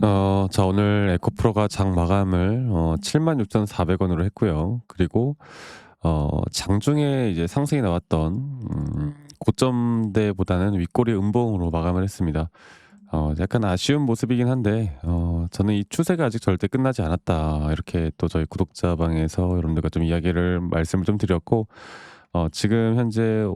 자 오늘 에코프로가 장 마감을 76,400 원으로 했고요. 그리고 장중에 이제 상승이 나왔던 고점대보다는 윗꼬리 음봉으로 마감을 했습니다. 약간 아쉬운 모습이긴 한데 저는 "이 추세가 아직 절대 끝나지 않았다." 이렇게 또 저희 구독자방에서 여러분들과 좀 이야기를 말씀을 좀 드렸고 지금 현재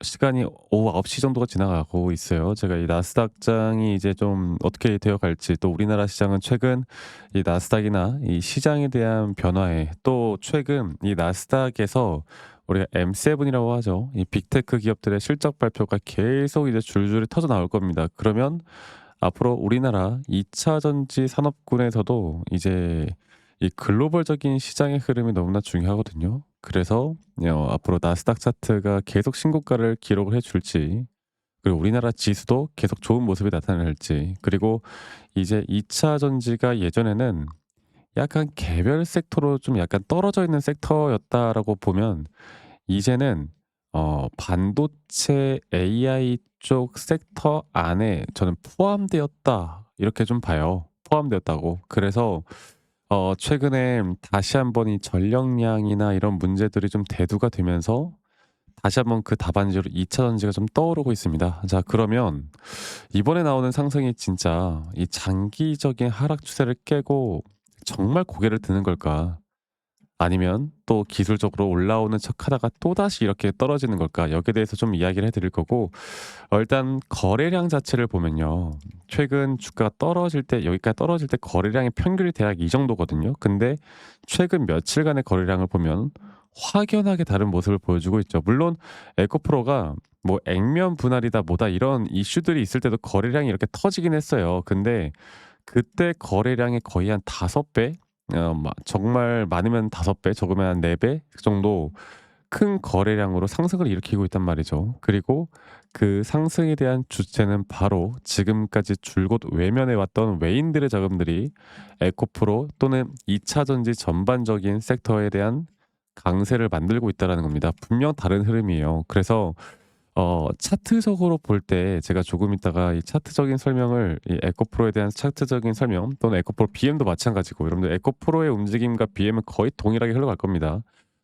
시간이 오후 9시 정도가 지나가고 있어요. 제가 이 나스닥장이 이제 좀 어떻게 되어 갈지, 또 우리나라 시장은 최근 이 나스닥이나 이 시장에 대한 변화에, 또 최근 이 나스닥에서 우리가 M7이라고 하죠. 이 빅테크 기업들의 실적 발표가 계속 이제 줄줄이 터져 나올 겁니다. 그러면 앞으로 우리나라 2차 전지 산업군에서도 이제 이 글로벌적인 시장의 흐름이 너무나 중요하거든요. 그래서 앞으로 나스닥 차트가 계속 신고가를 기록을 해 줄지, 그리고 우리나라 지수도 계속 좋은 모습이 나타날지, 그리고 이제 2차 전지가 예전에는 약간 개별 섹터로 좀 약간 떨어져 있는 섹터였다라고 보면, 이제는 반도체 AI 쪽 섹터 안에 저는 포함되었다, 이렇게 좀 봐요. 포함되었다고. 그래서 최근에 다시 한번 이 전력량이나 이런 문제들이 좀 대두가 되면서 다시 한번 그 답안지로 2차 전지가 좀 떠오르고 있습니다. 자, 그러면 이번에 나오는 상승이 진짜 이 장기적인 하락 추세를 깨고 정말 고개를 드는 걸까? 아니면 또 기술적으로 올라오는 척하다가 또다시 이렇게 떨어지는 걸까? 여기에 대해서 좀 이야기를 해 드릴 거고, 일단 거래량 자체를 보면요. 최근 주가가 떨어질 때, 여기까지 떨어질 때 거래량의 평균이 대략 이 정도거든요. 근데 최근 며칠간의 거래량을 보면 확연하게 다른 모습을 보여주고 있죠. 물론 에코프로가 뭐 액면 분할이다 뭐다 이런 이슈들이 있을 때도 거래량이 이렇게 터지긴 했어요. 근데 그때 거래량의 거의 한 5배, 정말 많으면 5배, 적으면 한 4배 정도 큰 거래량으로 상승을 일으키고 있단 말이죠. 그리고 그 상승에 대한 주체는 바로 지금까지 줄곧 외면해 왔던 외인들의 자금들이 에코프로 또는 2차 전지 전반적인 섹터에 대한 강세를 만들고 있다라는 겁니다. 분명 다른 흐름이에요. 그래서 차트적으로 볼 때 제가 조금 있다가 이 차트적인 설명을, 이 에코프로에 대한 차트적인 설명, 또는 에코프로 BM도 마찬가지고, 여러분들 에코프로의 움직임과 BM은 거의 동일하게 흘러갈 겁니다.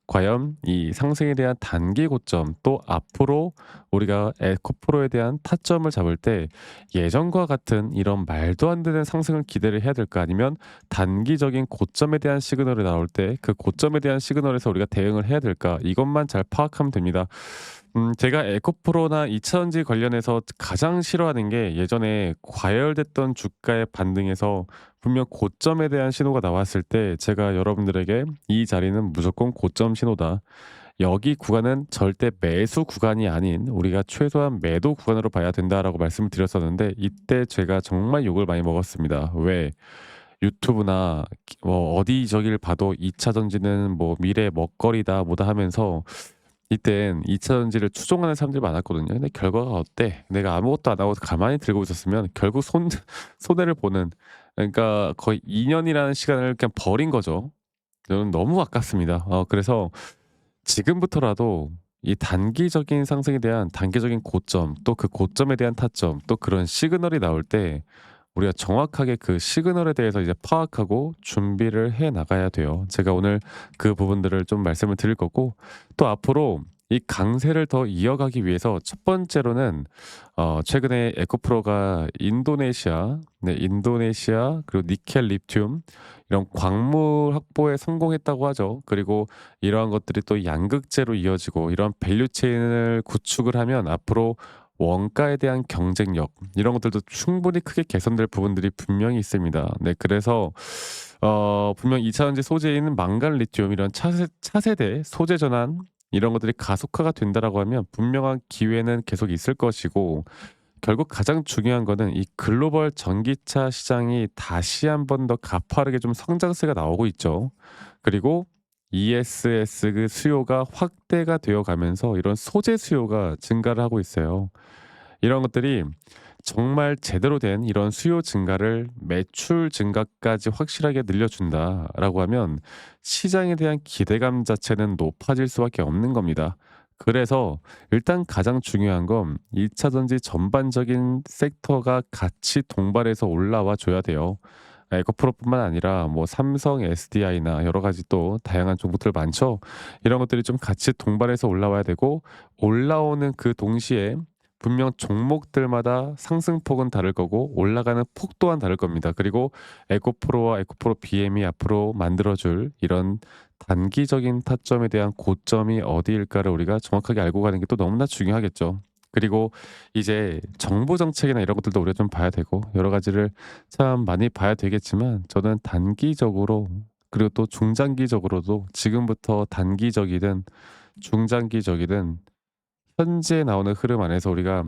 과연 이 상승에 대한 단기 고점, 또 앞으로 우리가 에코프로에 대한 타점을 잡을 때 예전과 같은 이런 말도 안 되는 상승을 기대를 해야 될까? 아니면 단기적인 고점에 대한 시그널이 나올 때 그 고점에 대한 시그널에서 우리가 대응을 해야 될까? 이것만 잘 파악하면 됩니다. 제가 에코프로나 이차전지 관련해서 가장 싫어하는 게, 예전에 과열됐던 주가의 반등에서 분명 고점에 대한 신호가 나왔을 때 제가 여러분들에게 "이 자리는 무조건 고점 신호다. 여기 구간은 절대 매수 구간이 아닌 우리가 최소한 매도 구간으로 봐야 된다."라고 말씀을 드렸었는데, 이때 제가 정말 욕을 많이 먹었습니다. 왜? 유튜브나 어디 저기를 봐도 "2차 전지는 뭐 미래의 먹거리다." 뭐다 하면서 이땐 2차 전지를 추종하는 사람들이 많았거든요. 근데 결과가 어때? 내가 아무것도 안 하고 가만히 들고 있었으면 결국 손해를 보는, 그러니까 거의 2 년이라는 시간을 그냥 버린 거죠. 저는 너무 아깝습니다. 그래서 지금부터라도 이 단기적인 상승에 대한 단기적인 고점, 또 그 고점에 대한 타점, 또 그런 시그널이 나올 때 우리가 정확하게 그 시그널에 대해서 이제 파악하고 준비를 해 나가야 돼요. 제가 오늘 그 부분들을 좀 말씀을 드릴 거고, 또 앞으로 이 강세를 더 이어가기 위해서 첫 번째로는 최근에 에코프로가 인도네시아 그리고 니켈, 리튬 이런 광물 확보에 성공했다고 하죠. 그리고 이러한 것들이 또 양극재로 이어지고 이런 밸류 체인을 구축을 하면 앞으로 원가에 대한 경쟁력, 이런 것들도 충분히 크게 개선될 부분들이 분명히 있습니다. 네, 그래서 분명 2 차전지 소재인 망간, 리튬 이런 차세대 소재 전환, 이런 것들이 가속화가 된다라고 하면 분명한 기회는 계속 있을 것이고, 결국 가장 중요한 거는 이 글로벌 전기차 시장이 다시 한번 더 가파르게 좀 성장세가 나오고 있죠. 그리고 ESS 그 수요가 확대가 되어 가면서 이런 소재 수요가 증가를 하고 있어요. 이런 것들이 정말 제대로 된 이런 수요 증가를 매출 증가까지 확실하게 늘려준다라고 하면 시장에 대한 기대감 자체는 높아질 수밖에 없는 겁니다. 그래서 일단 가장 중요한 건 1 차전지 전반적인 섹터가 같이 동반해서 올라와 줘야 돼요. 에코프로뿐만 아니라 뭐 삼성 SDI나 여러 가지 또 다양한 종목들 많죠. 이런 것들이 좀 같이 동반해서 올라와야 되고, 올라오는 그 동시에 분명 종목들마다 상승폭은 다를 거고 올라가는 폭 또한 다를 겁니다. 그리고 에코프로와 에코프로 BM이 앞으로 만들어 줄 이런 단기적인 타점에 대한 고점이 어디일까를 우리가 정확하게 알고 가는 게 또 너무나 중요하겠죠. 그리고 이제 정부 정책이나 이런 것들도 우리가 좀 봐야 되고 여러 가지를 참 많이 봐야 되겠지만, 저는 단기적으로 그리고 또 중장기적으로도 지금부터 단기적이든 중장기적이든 현재 나오는 흐름 안에서 우리가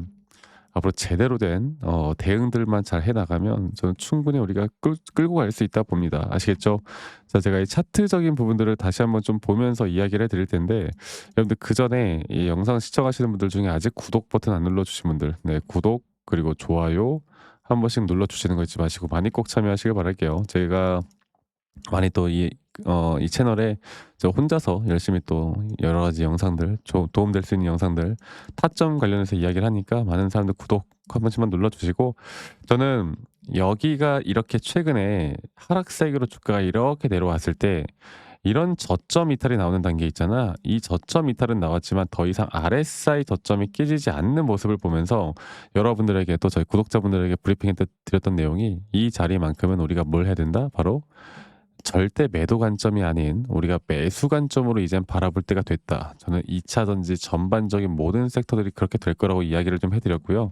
앞으로 제대로 된 대응들만 잘 해 나가면 저는 충분히 우리가 끌고 갈 수 있다 봅니다. 아시겠죠? 자, 제가 이 차트적인 부분들을 다시 한번 좀 보면서 이야기를 해 드릴 텐데, 여러분들 그전에 이 영상 시청하시는 분들 중에 아직 구독 버튼 안 눌러 주신 분들, 네, 구독 그리고 좋아요 한 번씩 눌러 주시는 거 잊지 마시고 많이 꼭 참여하시길 바랄게요. 제가 많이 또 이 채널에 저 혼자서 열심히 또 여러 가지 영상들, 도움될 수 있는 영상들, 타점 관련해서 이야기를 하니까 많은 사람들 구독 한 번씩만 눌러 주시고, 저는 여기가 이렇게 최근에 하락세기로 주가가 이렇게 내려왔을 때 이런 저점 이탈이 나오는 단계 있잖아. 이 저점 이탈은 나왔지만 더 이상 RSI 저점이 깨지지 않는 모습을 보면서 여러분들에게 또 저희 구독자분들에게 브리핑해 드렸던 내용이, 이 자리만큼은 우리가 뭘 해야 된다? 바로 절대 매도 관점이 아닌 우리가 매수 관점으로 이젠 바라볼 때가 됐다. 저는 2 차전지 전반적인 모든 섹터들이 그렇게 될 거라고 이야기를 좀 해 드렸고요.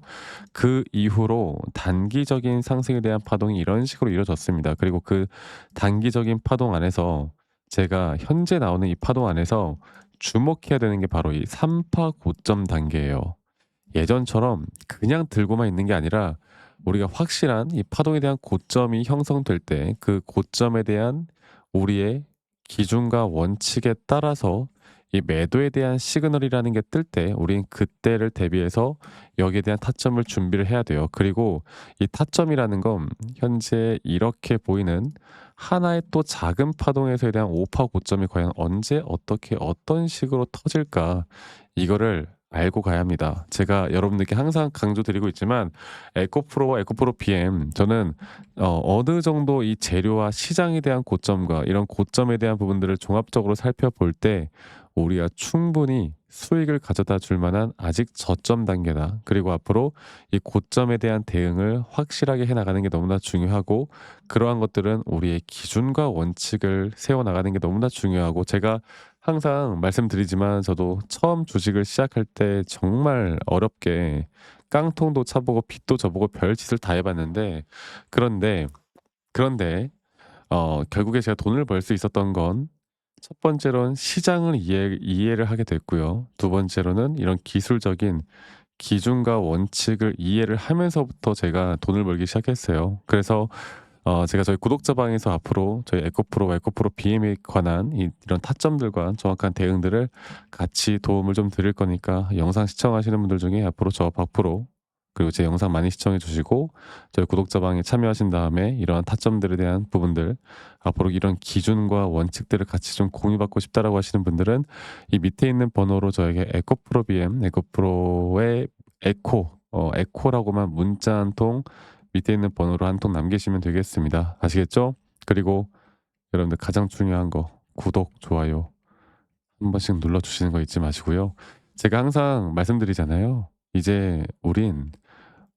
그 이후로 단기적인 상승에 대한 파동이 이런 식으로 이루어졌습니다. 그리고 그 단기적인 파동 안에서 제가 현재 나오는 이 파동 안에서 주목해야 되는 게 바로 이 3파 고점 단계예요. 예전처럼 그냥 들고만 있는 게 아니라 우리가 확실한 이 파동에 대한 고점이 형성될 때 그 고점에 대한 우리의 기준과 원칙에 따라서 이 매도에 대한 시그널이라는 게 뜰 때 우린 그때를 대비해서 여기에 대한 타점을 준비를 해야 돼요. 그리고 이 타점이라는 건 현재 이렇게 보이는 하나의 또 작은 파동에서에 대한 오파 고점이 과연 언제 어떻게 어떤 식으로 터질까, 이거를 알고 가야 합니다. 제가 여러분들께 항상 강조드리고 있지만 에코프로와 에코프로 BM, 저는 어느 정도 이 재료와 시장에 대한 고점과 이런 고점에 대한 부분들을 종합적으로 살펴볼 때 우리가 충분히 수익을 가져다 줄 만한 아직 저점 단계다. 그리고 앞으로 이 고점에 대한 대응을 확실하게 해 나가는 게 너무나 중요하고, 그러한 것들은 우리의 기준과 원칙을 세워 나가는 게 너무나 중요하고, 제가 항상 말씀드리지만 저도 처음 주식을 시작할 때 정말 어렵게 깡통도 차보고 빚도 져보고 별짓을 다 해봤는데, 그런데 결국에 제가 돈을 벌 수 있었던 건 첫 번째로는 시장을 이해를 하게 됐고요. 두 번째로는 이런 기술적인 기준과 원칙을 이해를 하면서부터 제가 돈을 벌기 시작했어요. 그래서 제가 저희 구독자 방에서 앞으로 저희 에코프로와 에코프로 BM에 관한 이런 타점들과 정확한 대응들을 같이 도움을 좀 드릴 거니까, 영상 시청하시는 분들 중에 앞으로 저 박프로 그리고 제 영상 많이 시청해 주시고 저희 구독자 방에 참여하신 다음에 이러한 타점들에 대한 부분들, 앞으로 이런 기준과 원칙들을 같이 좀 공유받고 싶다라고 하시는 분들은 이 밑에 있는 번호로 저에게 에코프로 BM, 에코프로의 에코라고만 문자 한 통 밑에 있는 번호로 한 통 남기시면 되겠습니다. 아시겠죠? 그리고 여러분들 가장 중요한 거, 구독, 좋아요 한 번씩 눌러주시는 거 잊지 마시고요. 제가 항상 말씀드리잖아요. 이제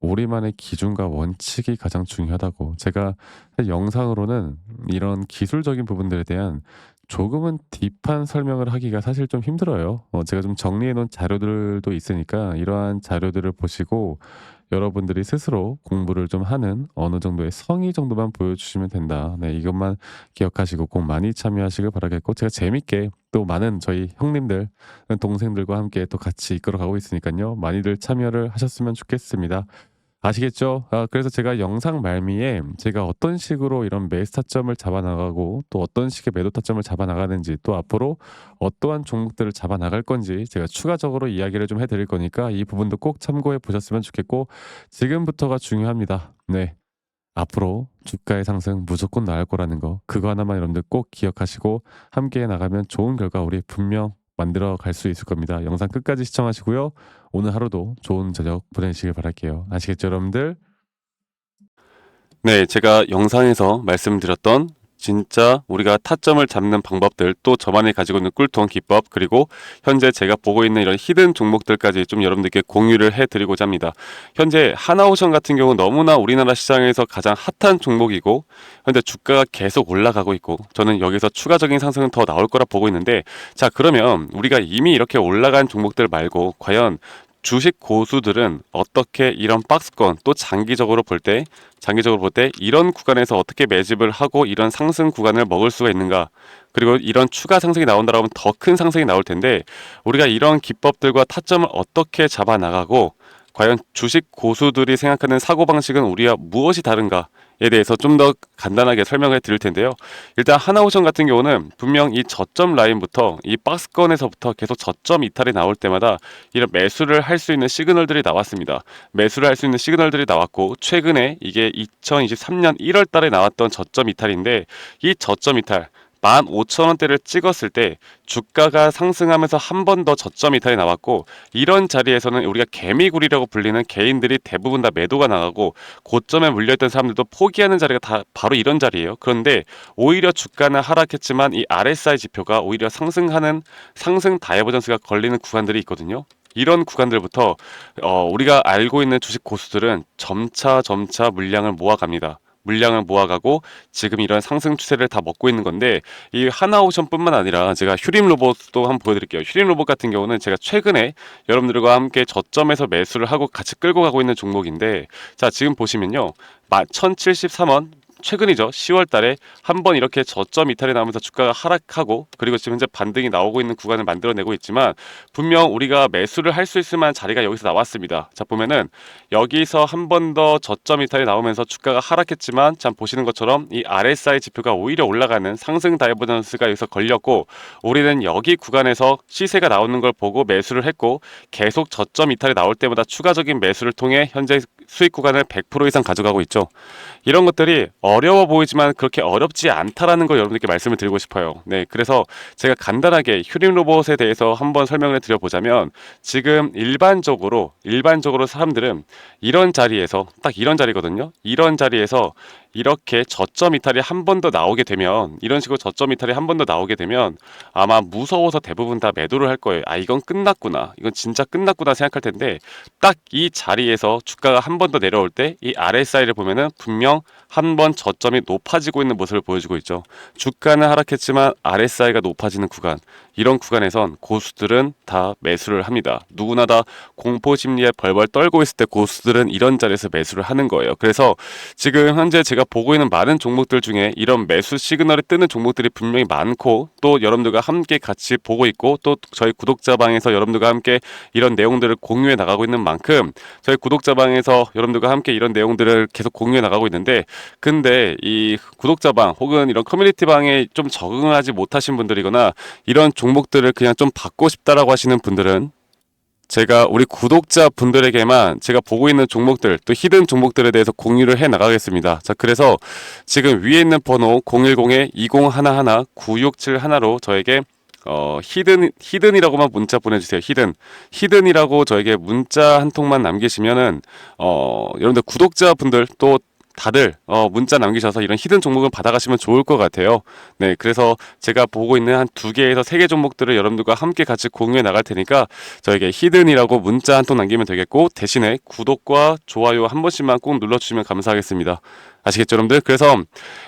우리만의 기준과 원칙이 가장 중요하다고. 제가 사실 영상으로는 이런 기술적인 부분들에 대한 조금은 딥한 설명을 하기가 사실 좀 힘들어요. 제가 좀 정리해 놓은 자료들도 있으니까 이러한 자료들을 보시고 여러분들이 스스로 공부를 좀 하는 어느 정도의 성의 정도만 보여주시면 된다. 네, 이것만 기억하시고 꼭 많이 참여하시길 바라겠고, 제가 재밌게 또 많은 저희 형님들, 동생들과 함께 또 같이 이끌어가고 있으니까요. 많이들 참여를 하셨으면 좋겠습니다. 아시겠죠? 그래서 제가 영상 말미에 제가 어떤 식으로 이런 매수 타점을 잡아 나가고 또 어떤 식의 매도 타점을 잡아 나가는지, 또 앞으로 어떠한 종목들을 잡아 나갈 건지 제가 추가적으로 이야기를 좀 해 드릴 거니까 이 부분도 꼭 참고해 보셨으면 좋겠고, 지금부터가 중요합니다. 네. 앞으로 주가의 상승 무조건 나올 거라는 거, 그거 하나만 여러분들 꼭 기억하시고 함께 해 나가면 좋은 결과 우리 분명 만들어 갈 수 있을 겁니다. 영상 끝까지 시청하시고요. 오늘 하루도 좋은 저녁 보내시길 바랄게요. 아시겠죠, 여러분들? 네, 제가 영상에서 말씀드렸던 진짜 우리가 타점을 잡는 방법들, 또 저만이 가지고 있는 꿀통 기법, 그리고 현재 제가 보고 있는 이런 히든 종목들까지 좀 여러분들께 공유를 해드리고자 합니다. 현재 하나오션 같은 경우 너무나 우리나라 시장에서 가장 핫한 종목이고, 현재 주가가 계속 올라가고 있고, 저는 여기서 추가적인 상승은 더 나올 거라 보고 있는데, 자, 그러면 우리가 이미 이렇게 올라간 종목들 말고 과연 주식 고수들은 어떻게 이런 박스권, 또 장기적으로 볼 때 이런 구간에서 어떻게 매집을 하고 이런 상승 구간을 먹을 수가 있는가, 그리고 이런 추가 상승이 나온다라고 하면 더 큰 상승이 나올 텐데, 우리가 이런 기법들과 타점을 어떻게 잡아 나가고 과연 주식 고수들이 생각하는 사고방식은 우리와 무엇이 다른가에 대해서 좀 더 간단하게 설명을 드릴 텐데요. 일단 하나오션 같은 경우는 분명 이 저점 라인부터 이 박스권에서부터 계속 저점 이탈이 나올 때마다 이런 매수를 할 수 있는 시그널들이 나왔습니다. 매수를 할 수 있는 시그널들이 나왔고, 최근에 이게 2023년 1월 달에 나왔던 저점 이탈인데, 이 저점 이탈 15,000원대를 찍었을 때 주가가 상승하면서 한 번 더 저점 이탈이 나왔고, 이런 자리에서는 우리가 개미굴이라고 불리는 개인들이 대부분 다 매도가 나가고 고점에 물려있던 사람들도 포기하는 자리가 다 바로 이런 자리예요. 그런데 오히려 주가는 하락했지만 이 RSI 지표가 오히려 상승하는 상승 다이버전스가 걸리는 구간들이 있거든요. 이런 구간들부터 우리가 알고 있는 주식 고수들은 점차 물량을 모아갑니다. 물량을 모아가고 지금 이런 상승 추세를 다 먹고 있는 건데, 이 하나오션뿐만 아니라 제가 휴림 로봇도 한번 보여드릴게요. 휴림 로봇 같은 경우는 제가 최근에 여러분들과 함께 저점에서 매수를 하고 같이 끌고 가고 있는 종목인데, 자, 지금 보시면요, 1073원 최근이죠. 10월 달에 한번 이렇게 저점 이탈이 나오면서 주가가 하락하고, 그리고 지금 현재 반등이 나오고 있는 구간을 만들어내고 있지만, 분명 우리가 매수를 할 수 있을 만한 자리가 여기서 나왔습니다. 자, 보면은 여기서 한 번 더 저점 이탈이 나오면서 주가가 하락했지만, 참 보시는 것처럼 이 RSI 지표가 오히려 올라가는 상승 다이버전스가 여기서 걸렸고, 우리는 여기 구간에서 시세가 나오는 걸 보고 매수를 했고, 계속 저점 이탈이 나올 때마다 추가적인 매수를 통해 현재 수익 구간을 100% 이상 가져가고 있죠. 이런 것들이 어려워 보이지만 그렇게 어렵지 않다라는 걸 여러분들께 말씀을 드리고 싶어요. 네, 그래서 제가 간단하게 휴림 로봇에 대해서 한번 설명을 드려보자면, 지금 일반적으로 사람들은 이런 자리에서, 딱 이런 자리거든요. 이런 자리에서 이렇게 저점 이탈이 한 번 더 나오게 되면, 이런 식으로 저점 이탈이 한 번 더 나오게 되면 아마 무서워서 대부분 다 매도를 할 거예요. 아, 이건 끝났구나, 이건 진짜 끝났구나 생각할 텐데, 딱 이 자리에서 주가가 한 번 더 내려올 때 이 RSI를 보면은 분명 한 번 저점이 높아지고 있는 모습을 보여주고 있죠. 주가는 하락했지만 RSI가 높아지는 구간, 이런 구간에선 고수들은 다 매수를 합니다. 누구나 다 공포 심리에 벌벌 떨고 있을 때 고수들은 이런 자리에서 매수를 하는 거예요. 그래서 지금 현재 제가 보고 있는 많은 종목들 중에 이런 매수 시그널이 뜨는 종목들이 분명히 많고, 또 여러분들과 함께 같이 보고 있고, 또 저희 구독자방에서 여러분들과 함께 이런 내용들을 공유해 나가고 있는 만큼, 저희 구독자방에서 여러분들과 함께 이런 내용들을 계속 공유해 나가고 있는데, 근데 이 구독자방 혹은 이런 커뮤니티방에 좀 적응하지 못하신 분들이거나 이런 종목들을 그냥 좀 받고 싶다라고 하시는 분들은, 제가 우리 구독자 분들에게만 제가 보고 있는 종목들, 또 히든 종목들에 대해서 공유를 해 나가겠습니다. 자, 그래서 지금 위에 있는 번호 010-2011-9671로 저에게 히든이라고만 문자 보내주세요. 히든이라고 저에게 문자 한 통만 남기시면은 여러분들 구독자분들 또 다들 문자 남기셔서 이런 히든 종목을 받아가시면 좋을 것 같아요. 네, 그래서 제가 보고 있는 한 2개에서 3개 종목들을 여러분들과 함께 같이 공유해 나갈 테니까 저에게 히든이라고 문자 한 통 남기면 되겠고, 대신에 구독과 좋아요 한 번씩만 꼭 눌러주시면 감사하겠습니다. 아시겠죠, 여러분들? 그래서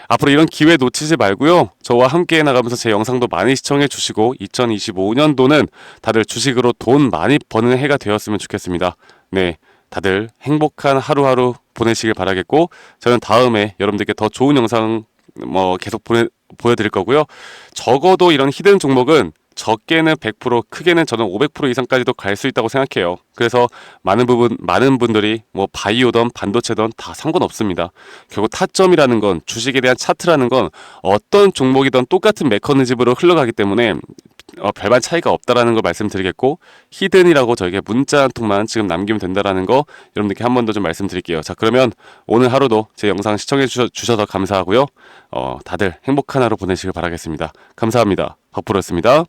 앞으로 이런 기회 놓치지 말고요, 저와 함께 나가면서 제 영상도 많이 시청해 주시고 2025년도는 다들 주식으로 돈 많이 버는 해가 되었으면 좋겠습니다. 네, 다들 행복한 하루하루 보내시길 바라겠고, 저는 다음에 여러분들께 더 좋은 영상 계속 보여드릴 거고요. 적어도 이런 히든 종목은 적게는 100%, 크게는 저는 500% 이상까지도 갈 수 있다고 생각해요. 그래서 많은 분들이 바이오든 반도체든 다 상관없습니다. 결국 타점이라는 건, 주식에 대한 차트라는 건 어떤 종목이든 똑같은 메커니즘으로 흘러가기 때문에 별반 차이가 없다라는 걸 말씀드리겠고, 히든이라고 저에게 문자 한 통만 지금 남기면 된다라는 거 여러분들께 한 번 더 좀 말씀드릴게요. 자, 그러면 오늘 하루도 제 영상 시청해 주셔서 감사하고요. 다들 행복한 하루 보내시길 바라겠습니다. 감사합니다. 덕프로였습니다.